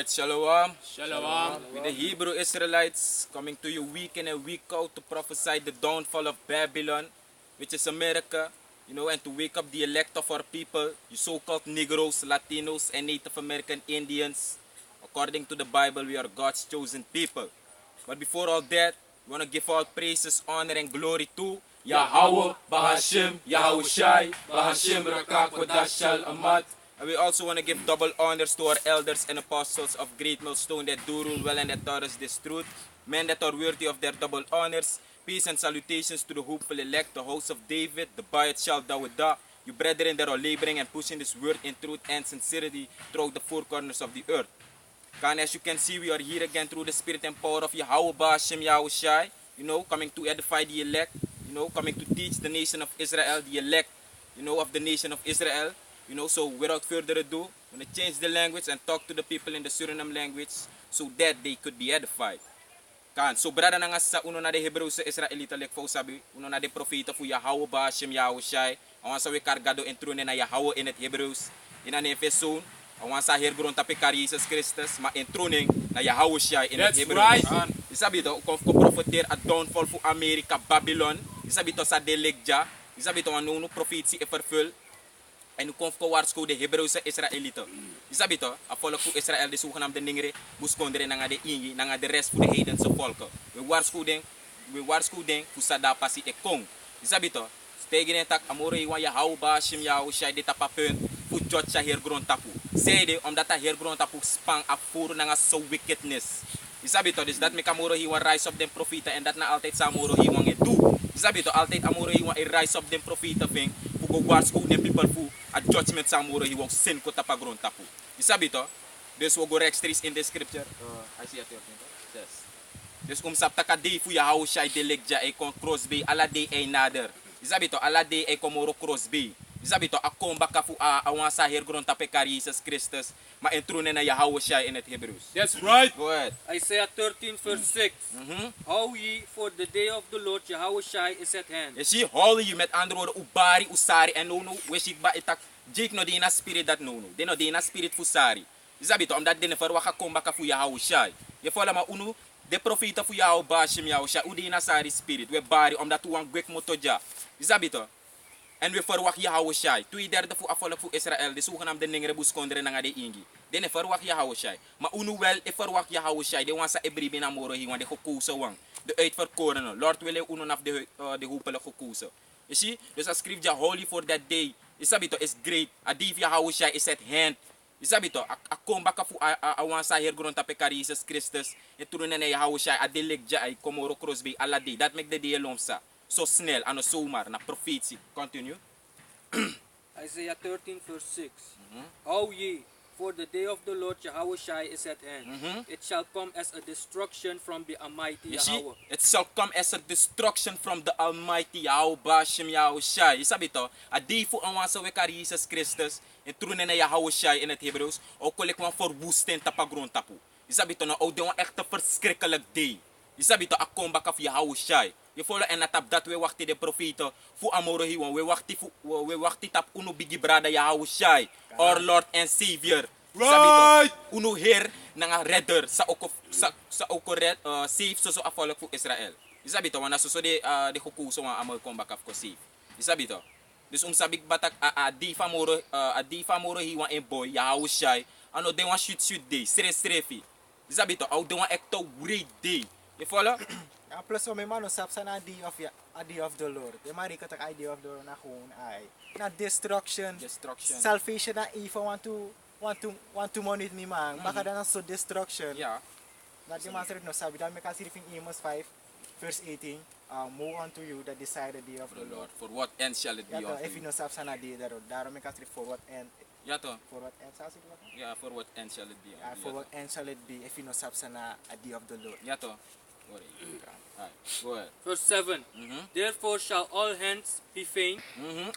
Alright, Shalom. Shalom. With the Hebrew Israelites coming to you week in and week out to prophesy the downfall of Babylon, which is America, and to wake up the elect of our people, you so-called Negroes, Latinos, and Native American Indians. According to the Bible, we are God's chosen people. But before all that, we want to give all praises, honor, and glory to Yahweh, Bahashim, Yahushai, Bahashim, Rakak, Wadashal, Amad. And we also want to give double honors to our elders and apostles of Great Millstone that do rule well and that taught us this truth. Men that are worthy of their double honors. Peace and salutations to the hopeful elect, the house of David, the Bayat Shal Dawada, you brethren that are laboring and pushing this word in truth and sincerity throughout the four corners of the earth. And as you can see, we are here again through the spirit and power of Yahweh Bahashim Yahushai, coming to edify the elect, coming to teach the nation of Israel, the elect, of the nation of Israel. So without further ado, I'm going to change the language and talk to the people in the Suriname language so that they could be edified. So brada na nga sa uno na de Hebrew sa Israelita lekfo sabi, uno na de profeta fu Yahweh Bahashim Yahushai, awan sa we kargado entrune na Yahweh in it Hebrews, ina ne Efeson, awan sa hergron tapi kari Jesus Christus, ma entroning na Yahushai in it Hebrews. Right. Isabi to, ko profeter a downfall fu America, Babylon, isabi to sa delegja, isabi to ano prophecy e vervul. En nu komt waarschuwen de Hebreeuwse Israëlieten. Je ziet het, a volk van Israël de zogenaamde ningere, buskonderen naar de ingi, naar de rest van de heidense volken. We waarschuwen voor sadapa si e kong. Je ziet het, stegen en tak amore iwan ya hou Bahashim Yahushai de tapa punt, voor judge heer grond tapu. Zeide omdat de heer grond tapu spang afvoeren naar so wickedness. Je ziet het, dus dat me amore iwan rise up den profeten en dat na altijd sa amore iwan het doe. Je ziet het, altijd amore iwan rise up den profeten ving, voor go waarschuwen den people voor a judgment samuro he won't sin ko tapagron tapu. You sabi to? Dus we go rechtstreeks in the scripture. I see it here. Yes. Dus sap takadi fu Yahushai delegja e kon crossbay ala day e nader. You sabi to? Ala day e komoro crossbay. You sabi to? Akomba ka fu awan sa hergron tapekari Jesus Christus ma entrune na Yahushai in it Hebrews. That's right. Go ahead. Isaiah 13 verse 6. How ye, for the day of the Lord Yahushai is at hand. Je ziet, holy je met andere woorden, ubari, usari, en no, we zie ba itak, jik no dina spirit dat no, de no dina spirit fusari. Je sabit, omdat de verwacht komba ka fu Yahushai. Je vola ma unu, de profeta fu Yahweh Bahashim Yahushai, u dina sari spirit, we bari, omdat u an gwek motoja. Je sabit, en we verwacht Yahushai. 2/3 fu afvolk fu Israël, de zogenaamde ningere buskondere na de ingi. De verwacht Yahushai. Maar unu wel, e verwacht Yahushai, de wansa ebribi na moro hi, want de gekozen wang. De uitverkorenen. Lord wil uno naf de hopelijk gekozen. You see? Dus als schrijft ja holy for that day. Je sabito is great. A div Yahushai is at hand. Je sabito, a kombaka fu a wansa hergrond tape kari Jesus Christus. E turunen na Yahushai a delegja ay komoro crossbay ala day. Dat make the day lomsa. So snel, ano zomaar, na profetie. Continue. Isaiah 13 verse 6. How ye, for the day of the Lord Yahushai is at hand. It shall come as a destruction from the Almighty You see, Yahweh. it shall come as a destruction from the Almighty Yahweh Bahashim Yahushai. You sabi to, a day fu ang wansa wekari Jesus Christus, en trunen na Yahushai in het Hebreeuws, o kolik wan verwoesten tapagron tapu. You sabi to, na o de wan echt een verschrikkelijk day. You sabi to, a komba kaf Yahushai. Je voelt en natap dat we wachten de profeten fu amoro hiwan, we wachten tap uno bigi brada Yahushai, our Lord and Savior. Right. Uno Heer nga redder sa oko red safe so afvolk fu Israel. Isabi to wana so de hukuso nga amal komba kaf ko safe. Isabi to. Dus sabik batak a di famoro hiwan en boy Yahushai, ano de wan shoot day, strefi. Isabi to, au de wan ekto great day. Je follow? Plus o may mano sap sa na day of the Lord. Yung mari ko tak idea of the Lord na kung ay na destruction. Salvation na if I want to money me man. Baka na so destruction. Yeah. Na di master no sabi dahil may kasi in Amos 5 verse 18. Move on to you that decide the day of the Lord. For what end shall it be Yato, unto if you you? know sap sa na day daro may kasi for what end. Yato. For what end sa siguro? Yeah, for what end shall it be? For what end shall it be if you know sap sa na a day of the Lord. Yato. Alright, go ahead. Verse 7. Therefore shall all hands be faint,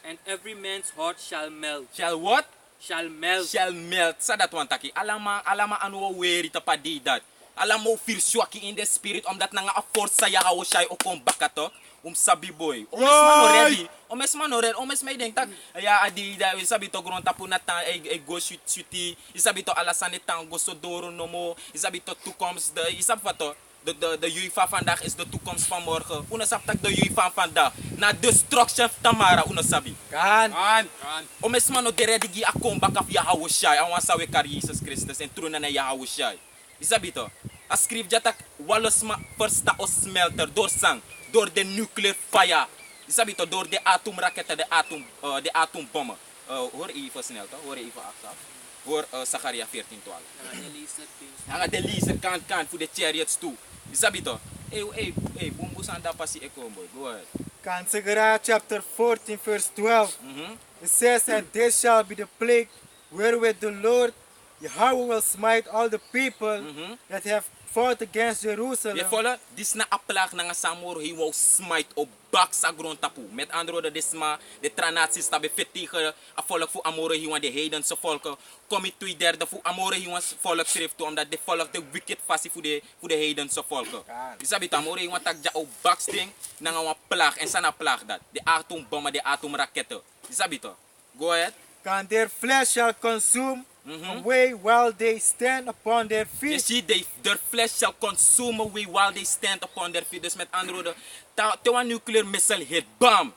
and every man's heart shall melt. Shall what? Shall melt. Shall melt. Sa dat one taki. Alama anu weri tapadi dat. Ala mo feel swaki in the spirit omdat na nga a força Yahweh Shai o kom bakato. Sabi boy. Omes man already. Omes man already. Omes may ding tak. Ya adi da sabi to gron tapu na tan e go shoot. Isabi to alasane tan go so doro no mo. Isabi to toekomst de isab wat to. De UEFA vandaag is de toekomst van morgen. Una sap tak de UEFA vandaag. Na destruction tamara una sabi. Kan. O mes mano de ready gi akon bakaf Yahweh Shai. Awan sawe kar Jesus Christus en truna na Yahweh Shai. Isabi to. A script jatak walos ma first o smelter door sang. Door de nuclear fire. Isabi to door de atomraketen, de atoombommen. Hoor even snel toch? Hoor even achter. Hoor Zachariah 14:12. Hanga de laser kan voor de chariots toe. Isabi to. Hey, bumbu sanda pasi eko boy. Go ahead. Kan Zechariah chapter 14 verse 12. It says, and this shall be the plague wherewith the Lord Yahweh will smite all the people that have fought against Jerusalem. Je volle, dis na aplaag na nga samoro hij wou smite op bak sa grond tapu. Met andere woorden, dis ma de tranaties tabe fetigen a volk voor amore hij want de heidense volken. Kom ik 2/3 voor amore hij want volk schrift toe omdat de volk de wicked fassie voor de heidense volken. Dus abit amore hij want tak ja op baksting na nga wan plaag en sana plaag dat. De atoombommen, de atoomraketten. Dus abit go ahead. Kan their flesh shall consume away while they stand upon their Je feet. ziet, their flesh shall consume away while they stand upon their feet. Dus met andere woorden, te een nuclear missile hit, bam!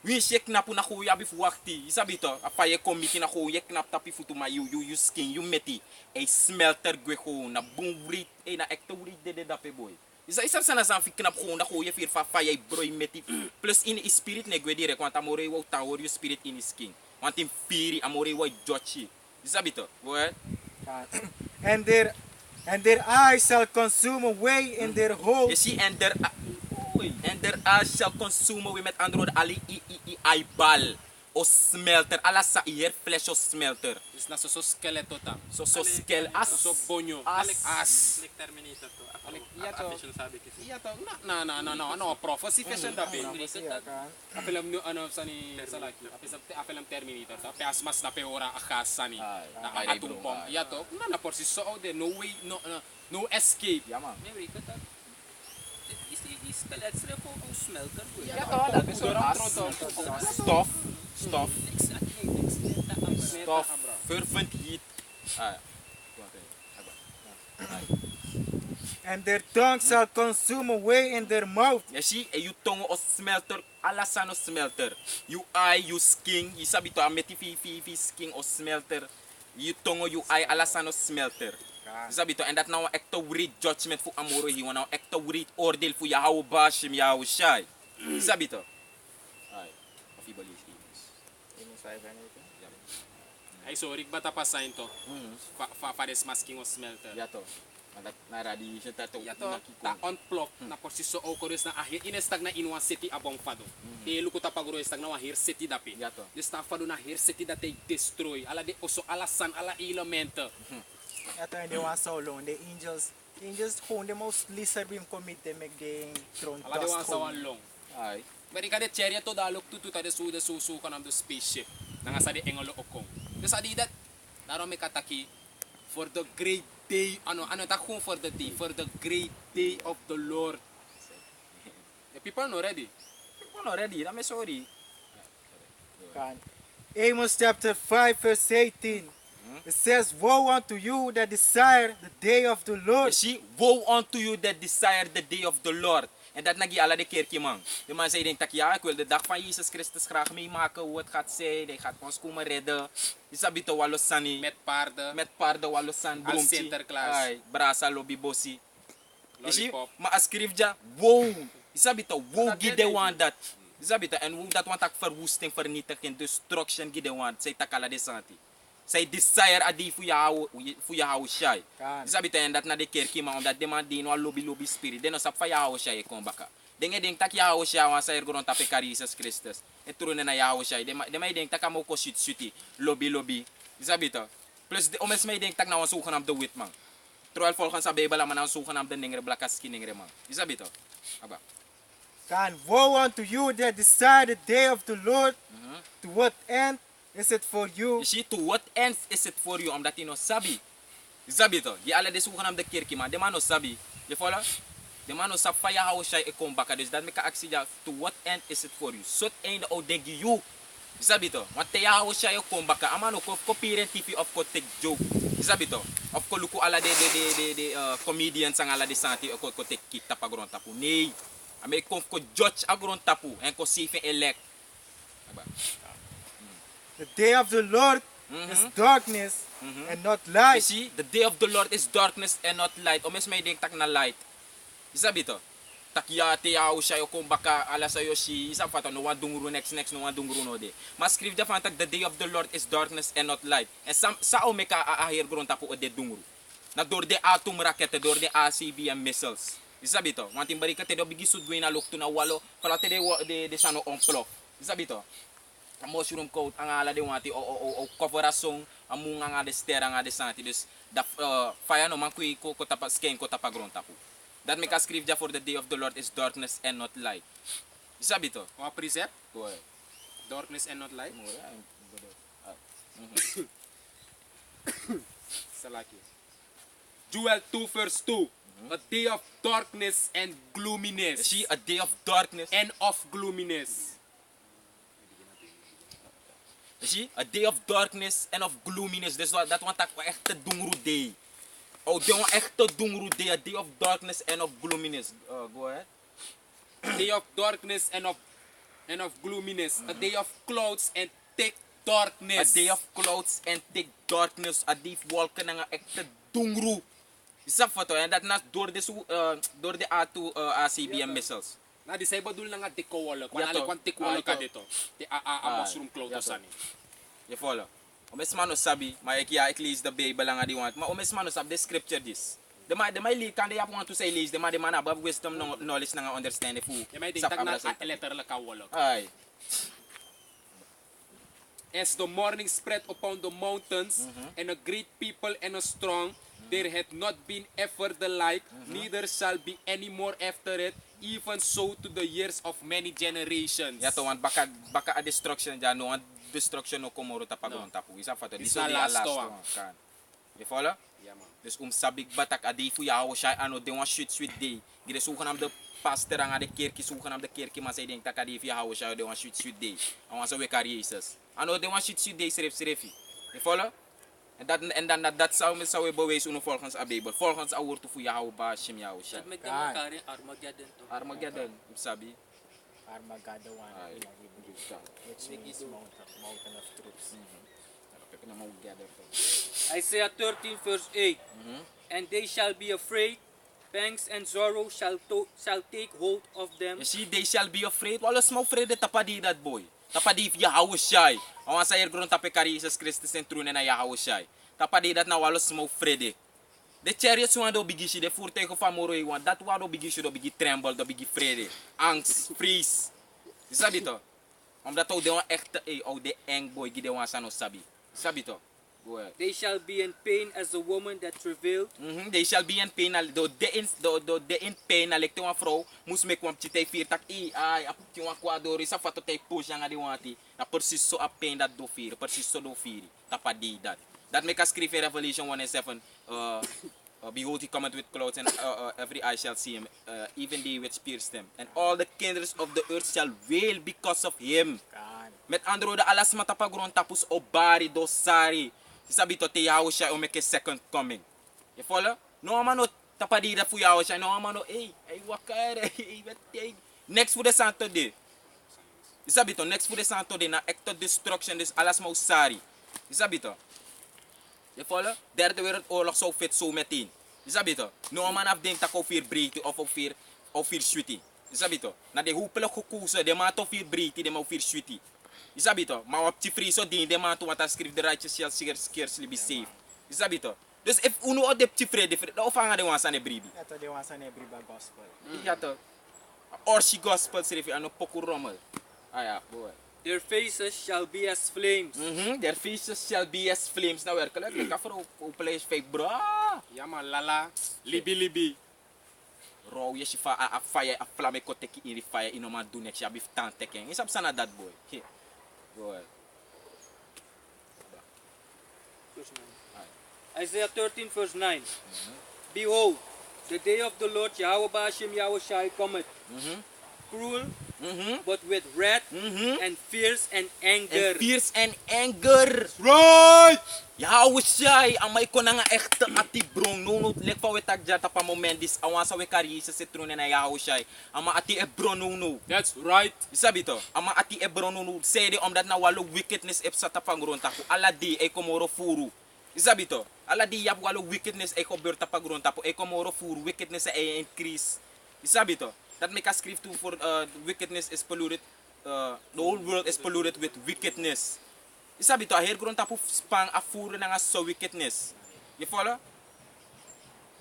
Wie je knap na goeie abi verwachti. Isabi to, apa je kom na goeie knap tapi futu ma you skin, you meti. E smelter gwe gewoon, na boom writ, na ekte writ de dape boy. Isa sana san fi knap gewoon na goeie vir fa je broy meti. Plus in spirit ne gwe direct, want amore wou ta hoor you spirit in skin. Want in firi amore wou jochi. Isabi to, go ahead. And their eyes shall consume away in their Je holes. ziet, en der eyes shall consume away met andere woorden, ali eyeball o smelter, ala sa hier flesh o smelter. Is na so skeleto tam. So skel as. So bonyo. As. As. Like Terminator to. Iya to. Official sabi kasi. Iya to. No. Prophecy fashion dapat. Siya kan. Apelam no ano sa ni sa laki. Apelam Terminator. Tapi as mas na peora akas sa ni. Na ay, atong bro, bomb. Iya to. Na por si so de no way no escape. Ja man. Maybe ito ta. Is skelet rin po ang smelter ko. Iya to. Dapat so Stof. Exactly. Stof. Fervent heat. Ah. And their tongue shall consume away in their mouth. Je ziet, en je tongue o smelter, ala sa no smelter. You eye, you skin, je sabi to, ameti fi skin o smelter. Je tongue, you eye, ala sa no smelter. Je sabi to, en dat nou een echte wreed judgment voor amoro hier, nou een echte wreed oordeel voor Yahweh Bashim, Yahweh Shai. Je sabi to. Ay, of je believe Ay sorry bata pa sign to. Fa des masking o smelter. Ja to. Maar dat na radiation dat Ja to, na unplug na por si so okoris na ahir inestag na inwa city abong fado. E luko tapagro estag na ahir city dapi. Ja to. Des ta fado na ahir city date destroy. Ala de oso ala san ala elemento. Ito hindi wa so long. The angels gewoon de most lizard beam commit them make the throne Ala de wan dust sa wan home. long. Ay. Bari ka de chariot to dalok tutu ta de susu ka nam do spaceship. Nga sa de engolo okong. Des adi dat daro me kataki for the great day ano ta kung for the great day of the Lord. The people know ready. People already, I'm sorry. Kan. Amos chapter 5 verse 18. It says, woe unto you that desire the day of the Je Lord. ziet, woe unto you that desire the day of the Lord. En dat nagi ala de kerkje man. De man zei, denkt, ja, ik wil de dag van Jezus Christus graag meemaken. Hoe het gaat zijn. Hij gaat ons komen redden. Je sabi to walo sani. Met paarden. Met paarden walo san. Als Sinterklaas. Ay, brasa lobby bossi. Je ziet, Lollipop. maar als skrifja, wow. Je sabi to, wow, gide want dat. Je sabi to, en hoe dat want ak verwoesting, vernietiging, destruction gide want. Zij takala de santi. Zij desire adi voor jou Shai. Kan. Sabi to, en dat na de kerkje man, omdat de man die no lobby spirit. Den no sap fa Yahweh Shai kom baka. Dengue denk tak Yahweh Shai wan sa ergoron tape kari Jesus Christus. E turune na Yahweh Shai. De may denk tak amo ko suti. Lobby. Sabi to. Plus de omes may denk tak na wan sukan am de wit man. Terwijl volgens sa Bijbel man wan sukan am de ningre blakaski ningre man. Sabi to. Aba. Kan. Woe unto you that desire the day of the Lord. To what end is it for you? You see, to what ends is it for you? Omdat you no sabi. You sabi to? Die alle des zogenaamde kerkie man. De man no sabi. Je follow? De man no sab fire house shai e kom baka. Dus dat me ka aksi ja, to what end is it for you? Sot einde o dengi you. You sabi to? Want te ya house shai e kom baka. Amano ko kopieren TV of ko take joke. You sabi to? Of ko luku ala de comedians ang ala de santi ko take kit tapagron tapu. Nee. Ame ko judge agron tapu en ko safe elect. The day of the Lord is darkness and not light. You see, the day of the Lord is darkness and not light. O mes may ding tak na light. Isabi to? Tak ya te ya usha yo kung baka ala sa yo si isa fato no wan dunguru next no wan dunguru no de. Mas script da fantak the day of the Lord is darkness and not light. And sa o meka ahir gron tapo o de dunguru. Na door de atom rakete, door de ACBM missiles. Isabi to? Wanting barika te do bigi sudgoy na lukto na walo. Kala te de sano onplok. Isabi to? Mushroom coat ang ala de wati o coverasong among nga de stera nga de santi dus da fire no man kui ko tapa skin ko tapa gron tapu. That make a script ja for the day of the Lord is darkness and not light. Isabi to? O precept? Go ahead. Darkness and not light. Salaki. Joel 2 verse 2. A day of darkness and gloominess. See, a day of darkness. And of gloominess. See, a day of darkness and of gloominess. Dat want ik echt te dungru day. Oh, de want echt te dungru day. A day of darkness and of gloominess. Go ahead. A day of darkness and of gloominess. A day of clouds and thick darkness. A day of clouds and thick darkness. A day of wolken en echt te dungru. Isa foto en dat nas door de A2 ACBM missiles. Na di say badul nga tikowala. Kung Yato. ali kung tikowala ka Ito. dito. Ti mushroom cloud Yato. sani. You follow? Omes mano sabi, may kaya at least the Bible lang adi want. Ma omes mano sabi the scripture this. The may lead kan they want to say least. The man above wisdom knowledge nga understand if who. Di may ding tag na letter la kawala. Ay. As the morning spread upon the mountains, and a great people and a strong, there had not been ever the like, neither shall be any more after it, even so to the years of many generations. Ya to want baka a destruction dyan no want destruction no komoro tapagron tapu. Isa fato. This This na is the last last to, one. Kan. You follow? Yeah, man. Dus sabig batak adi fu ya ho shay ano de want shoot sweet day. Gide sukan am de pastor ang de kerki sukan am de kerki masay ding takadi fu ya ho shay de want shoot sweet day. Awan sa we carry Jesus. Ano de want shoot sweet day srefi. You follow? En dan dat zou met zou we bewezen uno volgens a Bijbel. Volgens a woord fu ya ho ba shim ya ho shay. At may Kan. demakari Armageddon to. Armageddon, sabi. Armageddon one. Ay, Which means mountain of truths. Isaiah 13 verse 8. And they shall be afraid, pangs and sorrow shall take hold of them. You see, they shall be afraid. Walos mo afraid de tapadi that boy. Tapadi if Yahweh shy. Awan sa ergron tapekari Jesus Christus en trune na Yahweh shy. Tapadi dat na walos mo afraid. De chariots wan do bigi de voertuigen van moro wan. Dat wan do bigi do bigi tremble, do bigi vrede. Angst, vrees. You sabi to? Omdat ook de wan echte de eng boy gide wan sa no sabi. Sabi to? Go ahead. They shall be in pain as a woman that travailed. They shall be in pain. Do de in pain na lekte wan vrouw moest mek wan pchite vier tak ay apti wan kwadori sa fato tay push nga di wanti na persis so a pain dat do vier persis so do vier tapadi dat. That make us script Revelation 1:7. Behold, he cometh with clouds, and every eye shall see him, even they which pierced him. And all the kindreds of the earth shall wail because of him. Kan. Met andere woorden, alas matapagron tapos obari dosari. Sabi to te yawo siya o make a second coming. You follow? No mano tapadira fu yawo siya. No mano ay wakare. Next for the Santo Day. Sabi to next for the Santo Day na act of destruction this alas mausari. Sabi to. You follow? Derde wereldoorlog zo fit zo meteen. Sabi to. No man af denk tak over breedte of over sweetie. Sabi to. Na de hopelijk gekozen de man to over breedte de man over sweetie. Sabi to, maar op die friso din de man to wat schrift the righteous shall scarcely be saved. Sabi to. Dus if uno op de vrede, dan ofanga de wansa ne bribi. Ja, to de was aan Ebriba gospel. Ja to. Orsi gospel schrift ano poku rommel. Ah ja, boy. Their faces shall be as flames. Their faces shall be as flames. Nou werkelijk, ik ga voor op place fake bro. Ja man, lala, libi. Raw je shifa a fire a flame ko teki in the fire ino man do next ya bif tan teken. Isap sana that boy. Okay. Go ahead. Verse 9. Isaiah 13 verse 9. Behold, the day of the Lord Yahweh Ba'ashem Yahushai cometh, cruel, but with wrath and fierce and anger. And fierce and anger. Right! Yahushai, amay ko na nga echte ati brong. Nunut lek pa wetak jata pa momendis. Awan sa wekari sa sitrune na Yahushai. Ama ati ebron nunu. That's right. Isabi to, ama ati ebron nunu. Sede omdat na walo wickedness ep sa tapangron tapu. Aladi ay komoro furu. Isabi to, aladi yap walo wickedness ay kober tapagron tapu. Ay komoro furu. Wickedness ay increase. Isabi to, that make a script too for wickedness is polluted. The whole world is polluted with wickedness. Isabi to, ahir gron tapu spang afuro na nga so wickedness. You follow?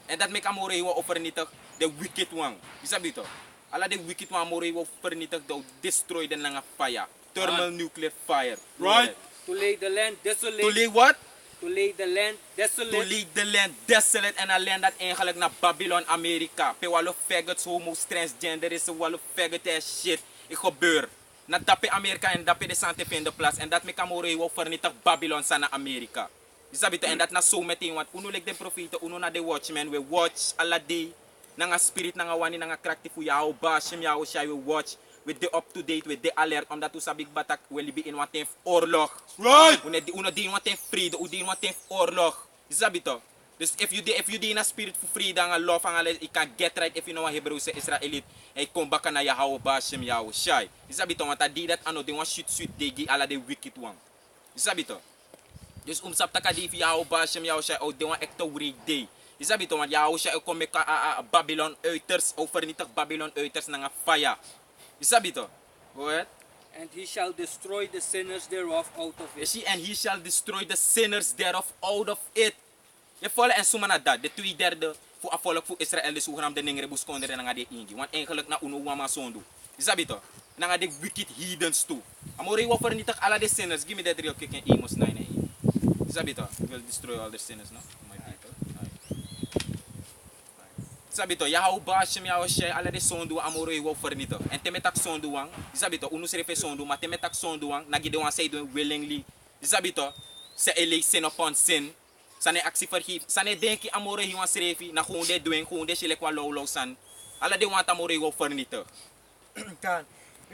And that make a more iwa offer nito the wicked one. Isabi to, ala the wicked one more iwa offer nito to destroy the nga fire. Thermal nuclear fire. Right. To lay the land desolate. To lay what? To lay the land desolate. To lay the land desolate and a land that eigenlijk na Babylon, Amerika. Pe walo faggots, homos, transgender is walo faggot ass shit. Ik gebeur. Na dape Amerika en dape de Sante Fe in de plaats. En dat me kamore wo vernietig Babylon sa na Amerika. Isabi to, en dat na so meteen, want uno like de profete, uno na de watchmen, we watch alla day. Nanga spirit, nanga wani, nanga krachtig fu Yahweh Ba'ashem Yahushai, we watch. With the up to date, with the alert, omdat u sa big batak, we libi in wat oorlog. Right. Uno di in wat vrede, u di in wat oorlog. Isabi to. Dus if you di in a spirit for freedom and love, and you can get right if you know a Hebrew say Israelite, and come back na Yahweh Ba'ashem Yahushai. Isabi to, want di that ano, they want shoot degi ala the wicked one. Isabi to. Dus sap taka di fi Yahweh Ba'ashem Yahushai, o they want ekto week day. Isabi to, want Yahushai kom make Babylon uiters, o vernietig Babylon uiters na nga fire. Isabi to. Go ahead. And he shall destroy the sinners thereof out of You it. see, and he shall destroy the sinners thereof out of it. Je volgt en suma na dat. De 2/3 voor afvolk voor Israël de zogenaamde ningrebus kondere na nga de ingi. Want eigenlijk na uno wama sondu. Isabi to. Na nga de wicked heathens toe. Amore wa vernietig alle de sinners. Give me that real quick in Amos 9 and 8. Isabi to. Will destroy all the sinners no? My people. Sabi to, Yahweh Ba'ashem Yahushai ala de sondu amore wo vernietig. En temetak sondu wang, sabi to, unu serefe sondu, maar temetak sondu wang, nagide wan say doen willingly. Sabi to, se elei sin upon sin. Sane actie vergeef. Sane denki amore hi wan serefi, na gewoon de doen, gewoon de shilek wan low san. Ala de wan amore wo vernietig. Kan.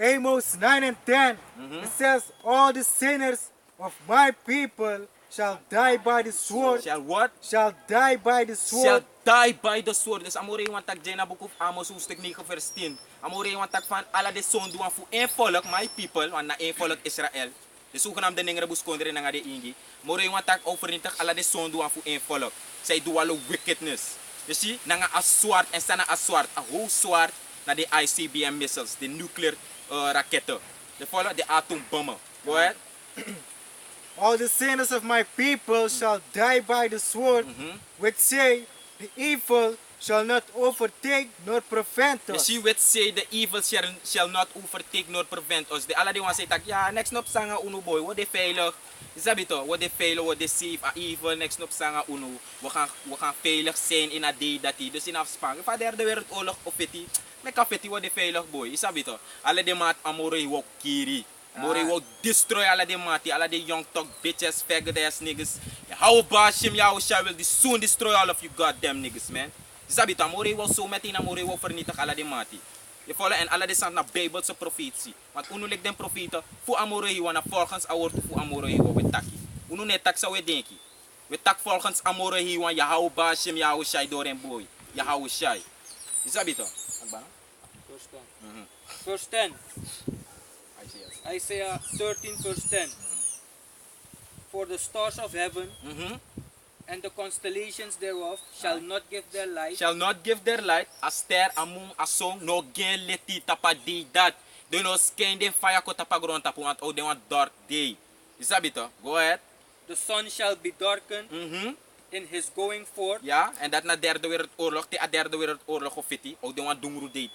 Amos 9 and 10. It says, all the sinners of my people shall die by the sword. Shall what? Shall die by the Shall sword. die by the sword. Dus amore wan tak jena boek of Amos hoofdstuk 9 vers 10. Amore wan tak van ala de sondu wan fu een volk, my people, wan na een volk Israël. De zogenaamde ningrebus kondere na nga de ingi. Amore wan tak overnietig ala de sondu wan fu een volk. Zij doen alle wickedness. You see, na nga as zwart en sana as zwart. A whole zwart na de ICBM missiles, de nuclear raketten. De volk, de atoombommen. Go ahead. All the sinners of my people shall die by the sword, which say, the evil shall not overtake nor prevent You us. see what say the evil shall not overtake nor prevent us. De alla die wan say tak, ja, next nop sanga uno boy, wat de veilig. Isabi to, wat de veilig, wat de safe, a evil, next nop sanga uno. We gaan veilig zijn in a day dat die. Dus in afspraak, if a derde wereldoorlog of feti, meka feti wat de veilig boy. Isabi to, alle de maat amore wok kiri. Amore wok destroy alle de mati, alle de young talk bitches, faggot ass niggas. How Ba'ashem Yahushai will soon destroy all of you goddamn niggas, man. Sabi to, amore wo so meteen amore wo vernietig alla de mati. Je volgt en alle de sant na Bijbelse profetie. Want unulik den profeten, fu amore hi wana volgens awoord fu amore hi we taki. Unu net tak sa we denki. We tak volgens amore hi wan Yahweh Ba'ashem Yahushai door en boy. Yahushai. Sabi to. Agba? Verse 10. Verse 10. Isaiah 13 verse 10. For the stars of heaven and the constellations thereof shall not give their light. Shall not give their light, a ster among a song, no gen leti tapadi that. They no skin den fire ko tapagron tapu want oh they want dark day. Isabi to, go ahead. The sun shall be darkened in his going forth. Ja, en dat na derde wereldoorlog, te a derde wereldoorlog of fiti, ook de wan dungru day.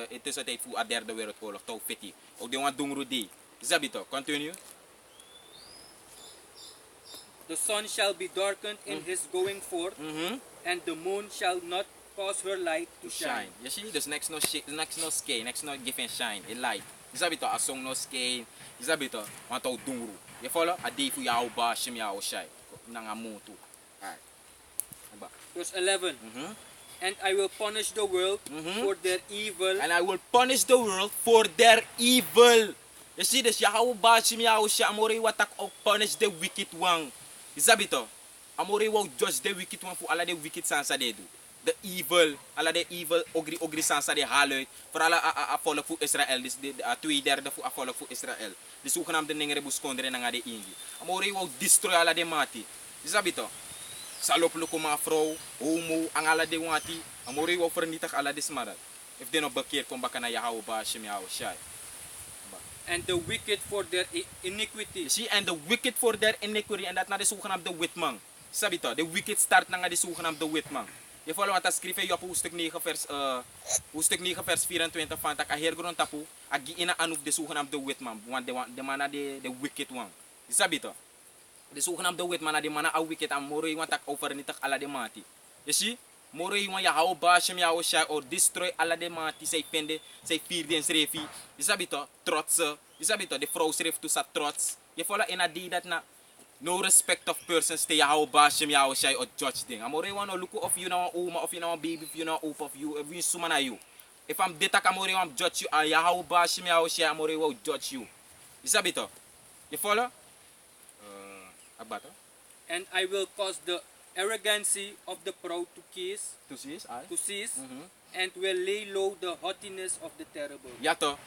Het is tijd voor a derde wereldoorlog, toch fiti. Ook de wan dungru day. Isabi to, continue. The sun shall be darkened in his going forth, and the moon shall not cause her light to shine. You see, dus next no sky, next no give and shine, a light. Isabi to, a song no sky. Isabi to, want to dungru. Je follow? A day voor Yahweh Ba'ashem Yahushai. Nanga moon toe. Alright. Verse 11. And I will punish the world for their evil. And I will punish the world for their evil. You see this? Yahweh Bashim Yahusha Amore watak o punish the wicked one. Isabito. Amore will judge the wicked one for all the wicked sansa they do. The evil, all the evil ogri sansa they halen. For all a volk voor Israël. This de 2/3 voor a volk voor Israël. This hoe gaan de nengere buskondere nanga de ingi. Amore will destroy all the mati. Isabito. Salop luko ma vrouw, homo, ang ala de wati. Amore will vernietig alla de smarat. If they no bekeer kom baka na Yahweh Bashim Yahushai. And the wicked for their iniquity. See, and the wicked for their iniquity, en dat na de zogenaamde witman. Sabi to, de wicked start na nga de zogenaamde witman. Je follow wat schrijven je op hoofdstuk 9 vers 24 van tak aher grond tapu, agi ina anuf de zogenaamde witman, want de mana de wicked one. Sabi to, de zogenaamde witman na de mana a wicked am moro want tak over nitak ala de mati. You see? Moro iwan Yahweh Bashim Yahushai or destroy alla de mati say pende, say vierde en srefi. Je sabi to, trots. Je sabi to, de vrouw schreef to sa trots. Je follow in a die dat na no respect of persons te Yahweh Bashim Yahushai or judge thing. Amore wan no look of you na uma, of you na baby, if you na opa of you, if you suma na you. If I'm detak amore wan judge you, Yahweh Bashim Yahushai amore wan judge you. Je sabi to. Je follow? Abato. And I will cause the arrogancy of the proud to cease, and will lay low the haughtiness of the terrible. Ja toch?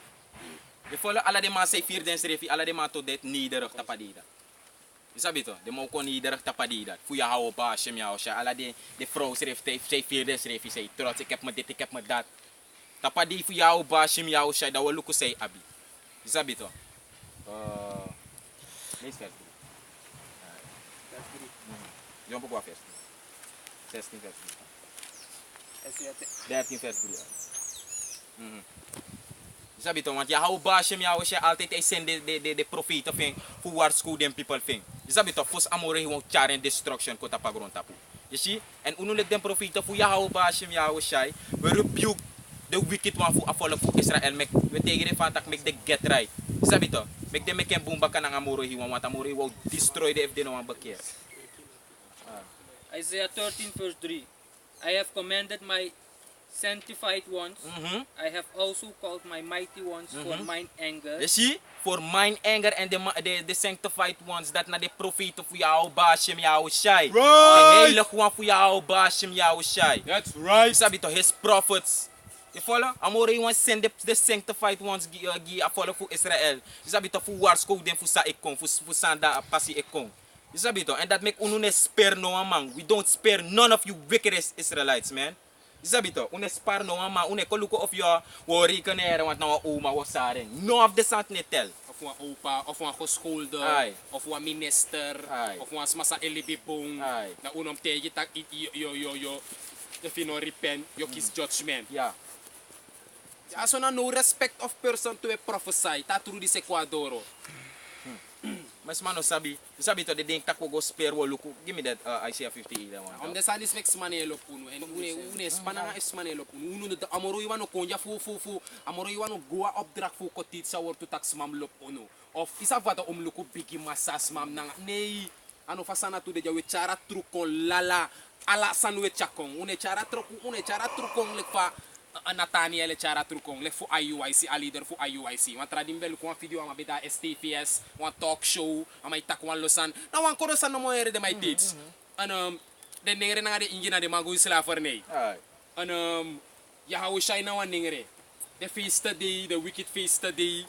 Je follow alla de man say vierde en srefi, alla de man to det nederig tapadida. Je sabi to, de man kon nederig tapadida. Fu Yahweh Bashim Yahushai, alla de vrouw schreef say vierde en srefi, say trots, ik heb me dit, ik heb me dat. Tapadi fu Yahweh Bashim Yahushai, dat we luku say abi. Je sabi to? Lees vers 3. Jump op vers 16 vers 3. 13 vers 3. Sabi to, want Yahweh Bashim Yahushai altijd hij send de profeten ving voor waarschuwen den people ving. Sabi to, fos amore hij won't char and destruction kota pagron tapu. You see? En unulik den profeten voor Yahweh Bashim Yahushai, we rebuke the wicked one voor afvallen voor Israël. We tegen de vantak make the get right. Sabi to, make them make boom baka ng amore hij want amore hij will destroy the if they no one bekeer. Isaiah 13 verse 3. I have commanded my sanctified ones. I have also called my mighty ones for mine anger. You see? For mine anger and the sanctified ones that na de profeten voor Yahweh Bashim Yahushai. Right! De heilig one voor Yahweh Bashim Yahushai. That's right. Sabi to, his prophets. You follow? Amore want send the sanctified ones a follow for Israel. Sabi to, voor waarschuwen den voor sa ikon, voor sanda passie ikon. You sabi to? And that make unune spare no one man. We don't spare none of you wicked Israelites, man. You sabi to? Une spare no one man. Une koluko of your worry kanere want na wa oma wa saren. No of the sant ne tel. Of een opa, of een geschoolde, of een minister, of een smasa elibibong. Na unom tegen tak yo. If you no repent, you kiss judgment. Yeah. Ja, so na no respect of person to a prophesy. Ta through this Ecuadoro. Mas mano sabi to de denk tak go spare wo luku. Give me that Isaiah 58 that one. De salis vex manelo puno en une spananga es manelo puno. Unu de amoro iwano konja fu. Amoro iwano goa opdracht fu kotit sa wortu tax mam lop uno. Of isa vata luku bigi masas mam nanga. Nei ano fasana tu de jawe cara trukon lala ala sanwe chakong. Une cara trukon lekfa Nathaniel e cara trukong le fu IUIC a leader fu IUIC wan tradim bel ko video ama beda STFS wan talk show ama itak wan losan na wan korosan no moere de my dates de nengere na de ingina de magu isla forney Yahushai na wan nengere the feast day the wicked feast day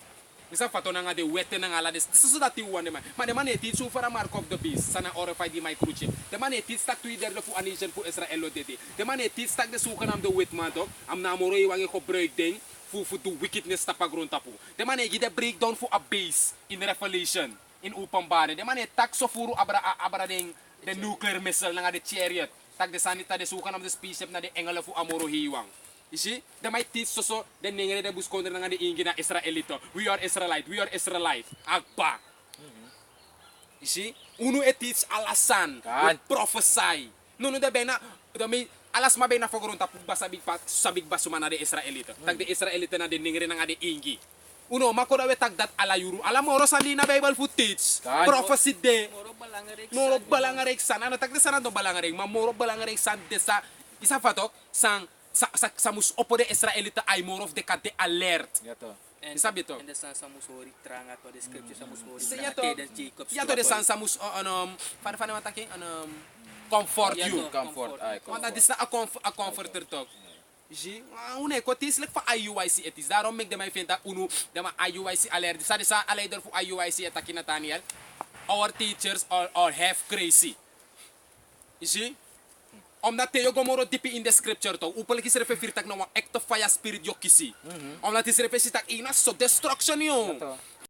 isa fato na nga de wete na nga la des so that you want man de man e teach for a mark of the beast sana orify di my cruci de man e teach tak to either fu a nation fu Israel de man e teach tak de sukan am de wet man to am na moro i wangi ko breakdown fu to wickedness tapagron tapu de man e gide breakdown fu a base in Revelation in upambane de man e tak so furu abra ding the nuclear missile na nga de chariot tak de sanita de sukan am de spaceship na de engel fu amoro hiwang. You see, they might teach so then nengere de buskonder nga de ingina Israelito. We are Israelite. Agba. You see, uno e teach alasan, prophesy. No de bena, dami alas mabay na fogoron tapug sabig basuma na de Israelito. Tag de Israelito na de nengere nga de ingi. Uno, makora we tak dat ala yuru. Ala moro sandi na Bible fu teach. Kan. Prophecy de. Moro belangrijk Moro san. belangrijk san. Ano tak de sana do belangrijk, maar moro belangrijk san desa. Isa fatok sang sa mus oppo de Israelita ay moro of de kate alert. Ja toch. En Sabi to. en de san sa musori trangat wa de scripture sa musori Isa trangat. yato. Teden Jacob. Ya to de san sa mus fan mataki comfort Ja, you. to. Comfort. Ay, Want comfort. dat is a comforter toch. Zie, une ko tis lek fa IUIC etis. Daarom mek de mij vindt dat uno de ma IUIC alert. Sa de sa leider voor IUIC etaki Nathaniel. Our teachers are half crazy. Zie? Omdat te yogo moro dipi in the scripture to. Upal ki srefe firtak na wa act of fire spirit yo kisi. Omdat is refe sitak ina so destruction yo. Ja, toch.